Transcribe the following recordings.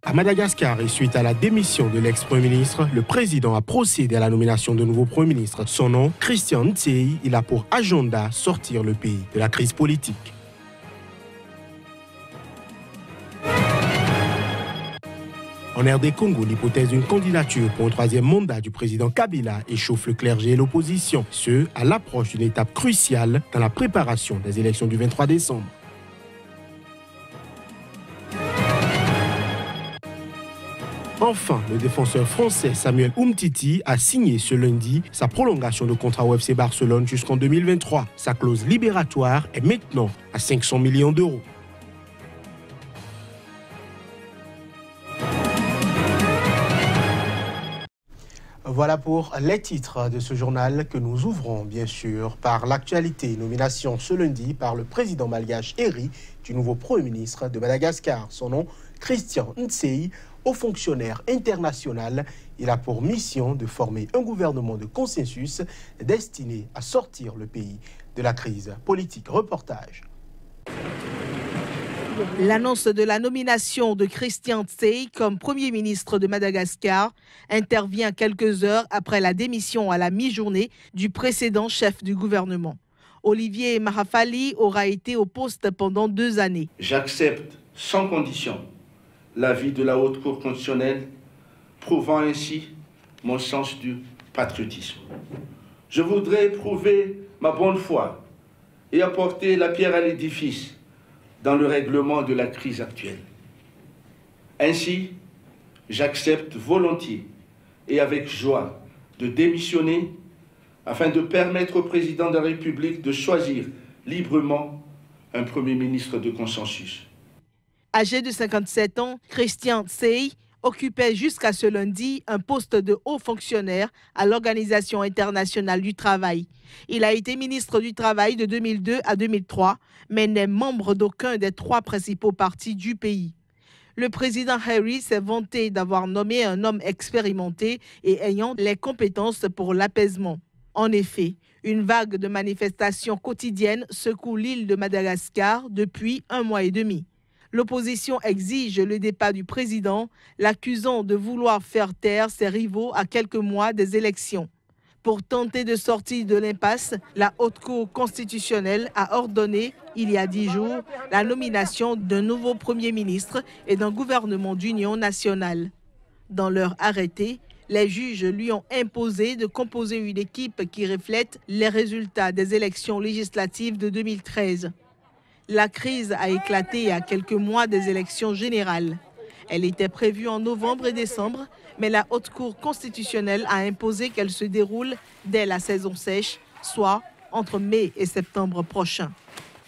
À Madagascar, et suite à la démission de l'ex-premier ministre, le président a procédé à la nomination de nouveau premier ministre. Son nom, Christian Ntseyi, il a pour agenda sortir le pays de la crise politique. En RD Congo, l'hypothèse d'une candidature pour un troisième mandat du président Kabila échauffe le clergé et l'opposition, ce à l'approche d'une étape cruciale dans la préparation des élections du 23 décembre. Enfin, le défenseur français Samuel Umtiti a signé ce lundi sa prolongation de contrat au FC Barcelone jusqu'en 2023. Sa clause libératoire est maintenant à 500 millions d'euros. Voilà pour les titres de ce journal que nous ouvrons bien sûr par l'actualité. Nomination ce lundi par le président malgache Eri du nouveau Premier ministre de Madagascar. Son nom, Christian Ntseyi, haut fonctionnaire international. Il a pour mission de former un gouvernement de consensus destiné à sortir le pays de la crise politique. Reportage. L'annonce de la nomination de Christian Ntseyi comme Premier ministre de Madagascar intervient quelques heures après la démission à la mi-journée du précédent chef du gouvernement. Olivier Marafali aura été au poste pendant 2 années. J'accepte sans condition l'avis de la Haute Cour constitutionnelle, prouvant ainsi mon sens du patriotisme. Je voudrais prouver ma bonne foi et apporter la pierre à l'édifice dans le règlement de la crise actuelle. Ainsi, j'accepte volontiers et avec joie de démissionner afin de permettre au président de la République de choisir librement un Premier ministre de consensus. Âgé de 57 ans, Christian Ntseyi occupait jusqu'à ce lundi un poste de haut fonctionnaire à l'Organisation internationale du travail. Il a été ministre du Travail de 2002 à 2003, mais n'est membre d'aucun des 3 principaux partis du pays. Le président Harry s'est vanté d'avoir nommé un homme expérimenté et ayant les compétences pour l'apaisement. En effet, une vague de manifestations quotidiennes secoue l'île de Madagascar depuis 1 mois et demi. L'opposition exige le départ du président, l'accusant de vouloir faire taire ses rivaux à quelques mois des élections. Pour tenter de sortir de l'impasse, la Haute Cour constitutionnelle a ordonné, il y a 10 jours, la nomination d'un nouveau Premier ministre et d'un gouvernement d'union nationale. Dans leur arrêté, les juges lui ont imposé de composer une équipe qui reflète les résultats des élections législatives de 2013. La crise a éclaté à quelques mois des élections générales. Elle était prévue en novembre et décembre, mais la Haute Cour constitutionnelle a imposé qu'elle se déroule dès la saison sèche, soit entre mai et septembre prochain.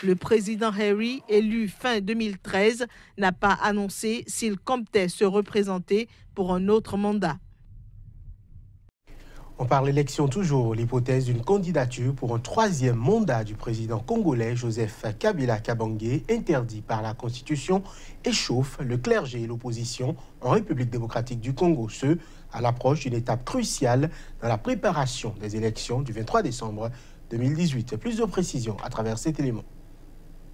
Le président Harry, élu fin 2013, n'a pas annoncé s'il comptait se représenter pour un autre mandat. On parle élection toujours, l'hypothèse d'une candidature pour un 3e mandat du président congolais Joseph Kabila Kabange, interdit par la Constitution, échauffe le clergé et l'opposition en République démocratique du Congo, ce à l'approche d'une étape cruciale dans la préparation des élections du 23 décembre 2018. Plus de précisions à travers cet élément.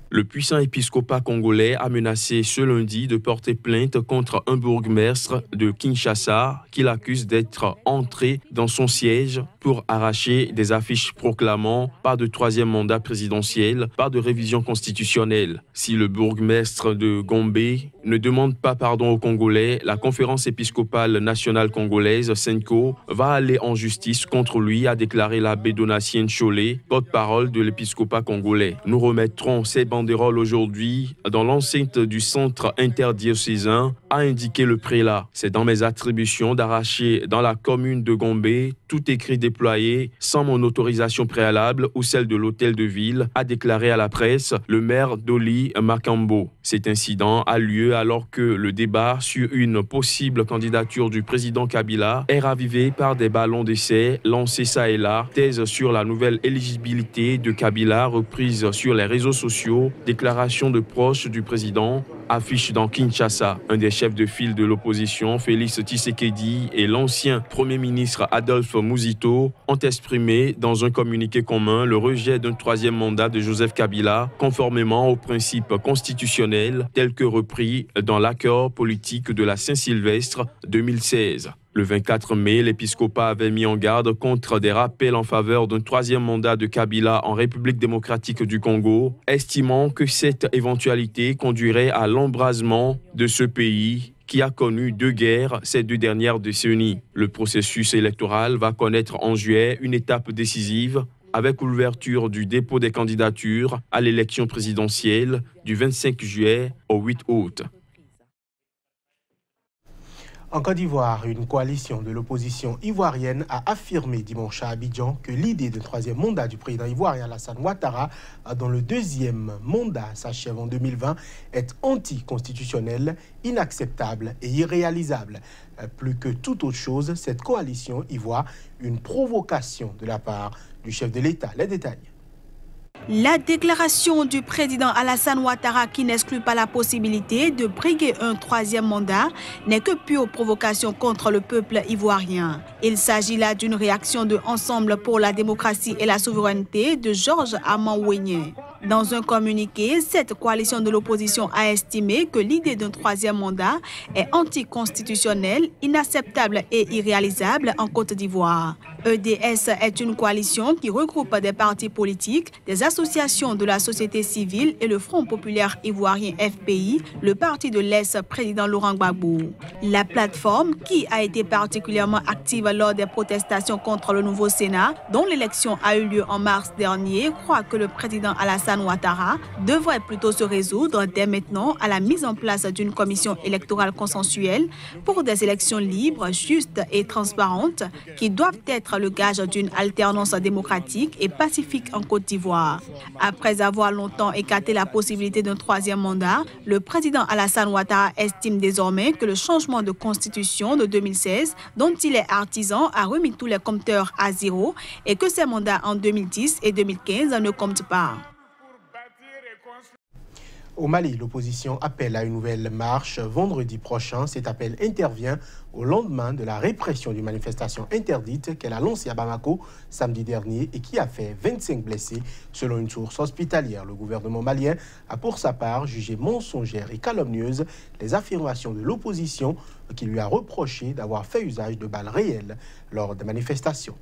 Le puissant épiscopat congolais a menacé ce lundi de porter plainte contre un bourgmestre de Kinshasa qu'il accuse d'être entré dans son siège pour arracher des affiches proclamant pas de 3e mandat présidentiel, pas de révision constitutionnelle. Si le bourgmestre de Gombe ne demande pas pardon aux Congolais, la conférence épiscopale nationale congolaise, SENCO, va aller en justice contre lui, a déclaré l'abbé Donatien Cholé, porte-parole de l'épiscopat congolais. Nous remettrons ces banderoles aujourd'hui dans l'enceinte du centre interdiocésain, a indiqué le prélat. C'est dans mes attributions d'arracher dans la commune de Gombe tout écrit déployé sans mon autorisation préalable ou celle de l'hôtel de ville, a déclaré à la presse le maire Dolly Makambo. Cet incident a lieu alors que le débat sur une possible candidature du président Kabila est ravivé par des ballons d'essai lancés ça et là, thèse sur la nouvelle éligibilité de Kabila reprise sur les réseaux sociaux, déclaration de proches du président affiche dans Kinshasa. Un des chefs de file de l'opposition, Félix Tshisekedi, et l'ancien Premier ministre Adolphe Muzito ont exprimé dans un communiqué commun le rejet d'un troisième mandat de Joseph Kabila, conformément aux principes constitutionnels tels que repris dans l'accord politique de la Saint-Sylvestre 2016. Le 24 mai, l'épiscopat avait mis en garde contre des rappels en faveur d'un troisième mandat de Kabila en République démocratique du Congo, estimant que cette éventualité conduirait à l'embrasement de ce pays qui a connu 2 guerres ces 2 dernières décennies. Le processus électoral va connaître en juillet une étape décisive avec l'ouverture du dépôt des candidatures à l'élection présidentielle du 25 juillet au 8 août. En Côte d'Ivoire, une coalition de l'opposition ivoirienne a affirmé dimanche à Abidjan que l'idée d'un troisième mandat du président ivoirien Alassane Ouattara, dont le 2e mandat s'achève en 2020, est anticonstitutionnelle, inacceptable et irréalisable. Plus que toute autre chose, cette coalition y voit une provocation de la part du chef de l'État. Les détails. La déclaration du président Alassane Ouattara, qui n'exclut pas la possibilité de briguer un troisième mandat, n'est que pure provocation contre le peuple ivoirien. Il s'agit là d'une réaction de Ensemble pour la démocratie et la souveraineté de Georges Amand-Ouénié. Dans un communiqué, cette coalition de l'opposition a estimé que l'idée d'un troisième mandat est anticonstitutionnelle, inacceptable et irréalisable en Côte d'Ivoire. EDS est une coalition qui regroupe des partis politiques, des associations de la société civile et le Front populaire ivoirien FPI, le parti de l'ex-président Laurent Gbagbo. La plateforme, qui a été particulièrement active lors des protestations contre le nouveau Sénat, dont l'élection a eu lieu en mars dernier, croit que le président Alassane Ouattara devrait plutôt se résoudre dès maintenant à la mise en place d'une commission électorale consensuelle pour des élections libres, justes et transparentes qui doivent être le gage d'une alternance démocratique et pacifique en Côte d'Ivoire. Après avoir longtemps écarté la possibilité d'un troisième mandat, le président Alassane Ouattara estime désormais que le changement de constitution de 2016, dont il est artisan, a remis tous les compteurs à zéro et que ses mandats en 2010 et 2015 ne comptent pas. Au Mali, l'opposition appelle à une nouvelle marche vendredi prochain. Cet appel intervient au lendemain de la répression d'une manifestation interdite qu'elle a lancée à Bamako samedi dernier et qui a fait 25 blessés, selon une source hospitalière. Le gouvernement malien a pour sa part jugé mensongères et calomnieuses les affirmations de l'opposition qui lui a reproché d'avoir fait usage de balles réelles lors des manifestations.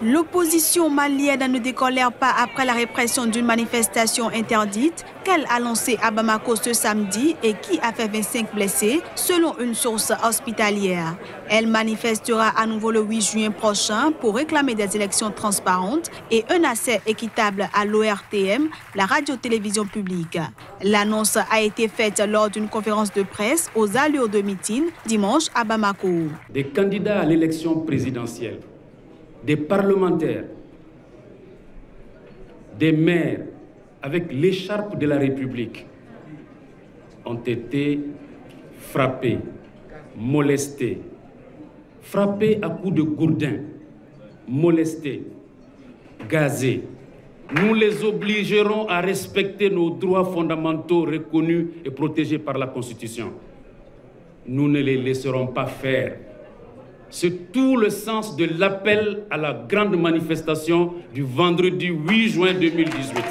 L'opposition malienne ne décolère pas après la répression d'une manifestation interdite qu'elle a lancée à Bamako ce samedi et qui a fait 25 blessés, selon une source hospitalière. Elle manifestera à nouveau le 8 juin prochain pour réclamer des élections transparentes et un accès équitable à l'ORTM, la radio-télévision publique. L'annonce a été faite lors d'une conférence de presse aux allures de meeting dimanche à Bamako. Des candidats à l'élection présidentielle, des parlementaires, des maires avec l'écharpe de la République ont été frappés, molestés, frappés à coups de gourdin, molestés, gazés. Nous les obligerons à respecter nos droits fondamentaux reconnus et protégés par la Constitution. Nous ne les laisserons pas faire. C'est tout le sens de l'appel à la grande manifestation du vendredi 8 juin 2018.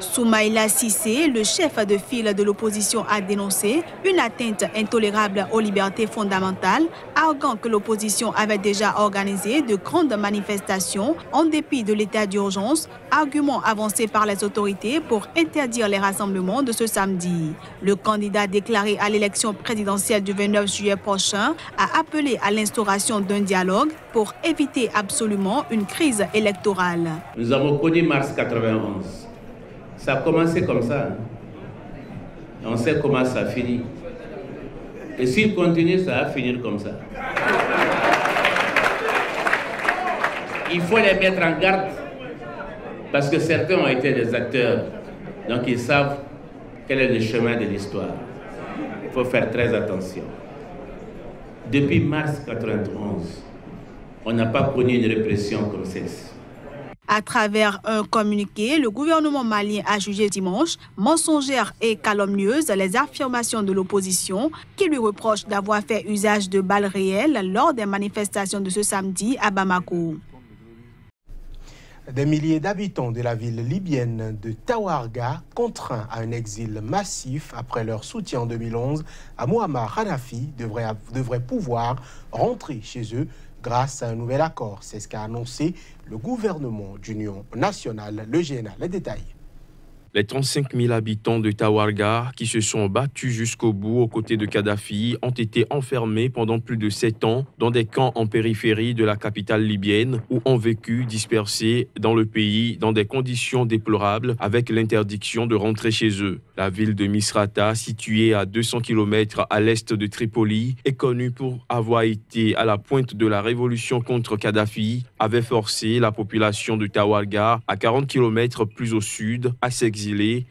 Soumaïla Cissé, le chef de file de l'opposition, a dénoncé une atteinte intolérable aux libertés fondamentales, arguant que l'opposition avait déjà organisé de grandes manifestations en dépit de l'état d'urgence, argument avancé par les autorités pour interdire les rassemblements de ce samedi. Le candidat déclaré à l'élection présidentielle du 29 juillet prochain a appelé à l'instauration d'un dialogue pour éviter absolument une crise électorale. Nous avons connu mars 91. Ça a commencé comme ça. Et on sait comment ça finit. Et s'il continue, ça va finir comme ça. Il faut les mettre en garde parce que certains ont été des acteurs. Donc ils savent quel est le chemin de l'histoire. Il faut faire très attention. Depuis mars 91, on n'a pas connu une répression comme celle-ci. À travers un communiqué, le gouvernement malien a jugé dimanche mensongères et calomnieuses les affirmations de l'opposition qui lui reproche d'avoir fait usage de balles réelles lors des manifestations de ce samedi à Bamako. Des milliers d'habitants de la ville libyenne de Tawarga, contraints à un exil massif après leur soutien en 2011 à Muammar Kadhafi, devraient pouvoir rentrer chez eux grâce à un nouvel accord. C'est ce qu'a annoncé le gouvernement d'union nationale, le GNA. Les détails. Les 35 000 habitants de Tawarga qui se sont battus jusqu'au bout aux côtés de Kadhafi ont été enfermés pendant plus de 7 ans dans des camps en périphérie de la capitale libyenne où ont vécu dispersés dans le pays dans des conditions déplorables avec l'interdiction de rentrer chez eux. La ville de Misrata, située à 200 km à l'est de Tripoli, est connue pour avoir été à la pointe de la révolution contre Kadhafi, avait forcé la population de Tawarga à 40 km plus au sud à s'exiler,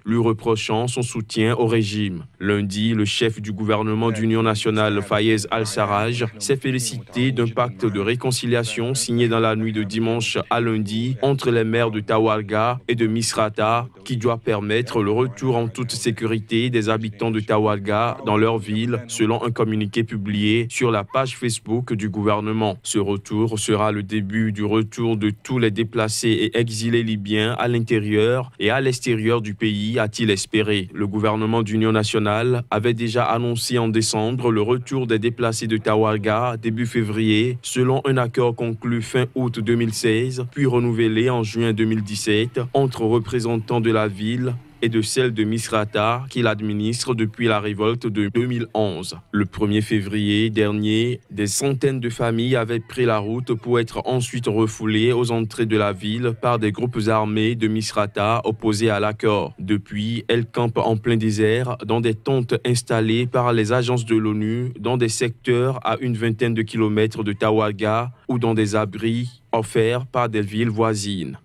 lui reprochant son soutien au régime. Lundi, le chef du gouvernement d'union nationale, Fayez al-Sarraj, s'est félicité d'un pacte de réconciliation signé dans la nuit de dimanche à lundi entre les maires de Tawarga et de Misrata, qui doit permettre le retour en toute sécurité des habitants de Tawarga dans leur ville, selon un communiqué publié sur la page Facebook du gouvernement. Ce retour sera le début du retour de tous les déplacés et exilés libyens à l'intérieur et à l'extérieur du pays, a-t-il espéré. Le gouvernement d'union nationale avait déjà annoncé en décembre le retour des déplacés de Tawarga début février, selon un accord conclu fin août 2016, puis renouvelé en juin 2017 entre représentants de la ville et de celle de Misrata qu'il administre depuis la révolte de 2011. Le 1er février dernier, des centaines de familles avaient pris la route pour être ensuite refoulées aux entrées de la ville par des groupes armés de Misrata opposés à l'accord. Depuis, elles campent en plein désert dans des tentes installées par les agences de l'ONU dans des secteurs à une vingtaine de kilomètres de Tawarga ou dans des abris offerts par des villes voisines.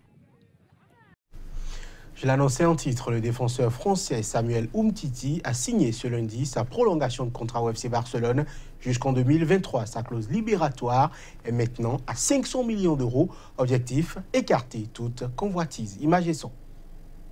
Je l'annonçais en titre, le défenseur français Samuel Umtiti a signé ce lundi sa prolongation de contrat au FC Barcelone jusqu'en 2023. Sa clause libératoire est maintenant à 500 millions d'euros. Objectif, écarter toute convoitise. Image et son.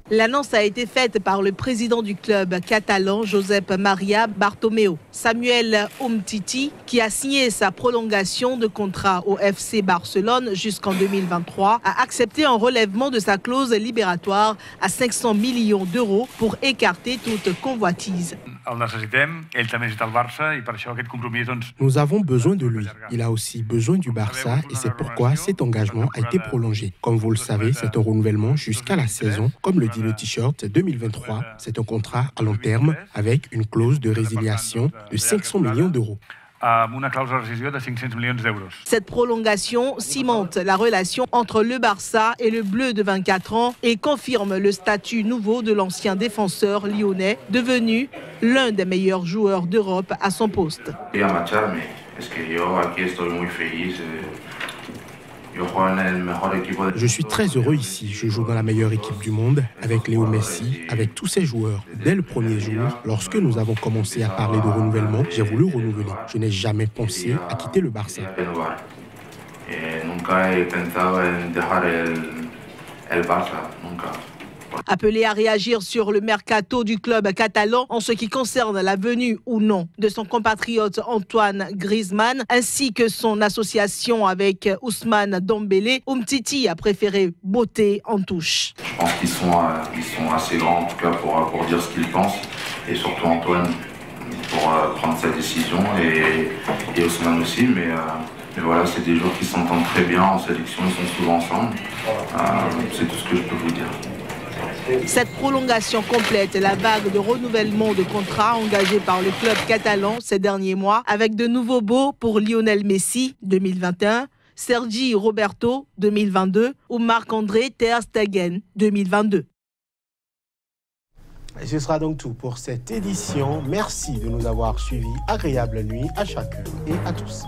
L'annonce a été faite par le président du club catalan, Josep Maria Bartomeu. Samuel Umtiti, qui a signé sa prolongation de contrat au FC Barcelone jusqu'en 2023, a accepté un relèvement de sa clause libératoire à 500 millions d'euros pour écarter toute convoitise. Nous avons besoin de lui. Il a aussi besoin du Barça et c'est pourquoi cet engagement a été prolongé. Comme vous le savez, c'est un renouvellement jusqu'à la saison, comme le dit le t-shirt 2023. C'est un contrat à long terme avec une clause de résiliation de 500 millions d'euros. Cette prolongation cimente la relation entre le Barça et le Bleu de 24 ans et confirme le statut nouveau de l'ancien défenseur lyonnais, devenu l'un des meilleurs joueurs d'Europe à son poste. Je suis très heureux ici. Je joue dans la meilleure équipe du monde, avec Léo Messi, avec tous ces joueurs. Dès le premier jour, lorsque nous avons commencé à parler de renouvellement, j'ai voulu renouveler. Je n'ai jamais pensé à quitter le Barça. Appelé à réagir sur le mercato du club catalan en ce qui concerne la venue ou non de son compatriote Antoine Griezmann ainsi que son association avec Ousmane Dembélé, Umtiti a préféré botter en touche. Je pense qu'ils sont assez grands en tout cas pour dire ce qu'ils pensent et surtout Antoine pour prendre sa décision et Ousmane aussi, mais voilà, c'est des joueurs qui s'entendent très bien en sélection, ils sont souvent ensemble. C'est tout ce que je peux vous dire. Cette prolongation complète la vague de renouvellement de contrats engagés par le club catalan ces derniers mois avec de nouveaux baux pour Lionel Messi 2021, Sergi Roberto 2022 ou Marc-André Ter Stegen 2022. Et ce sera donc tout pour cette édition. Merci de nous avoir suivis. Agréable nuit à chacun et à tous.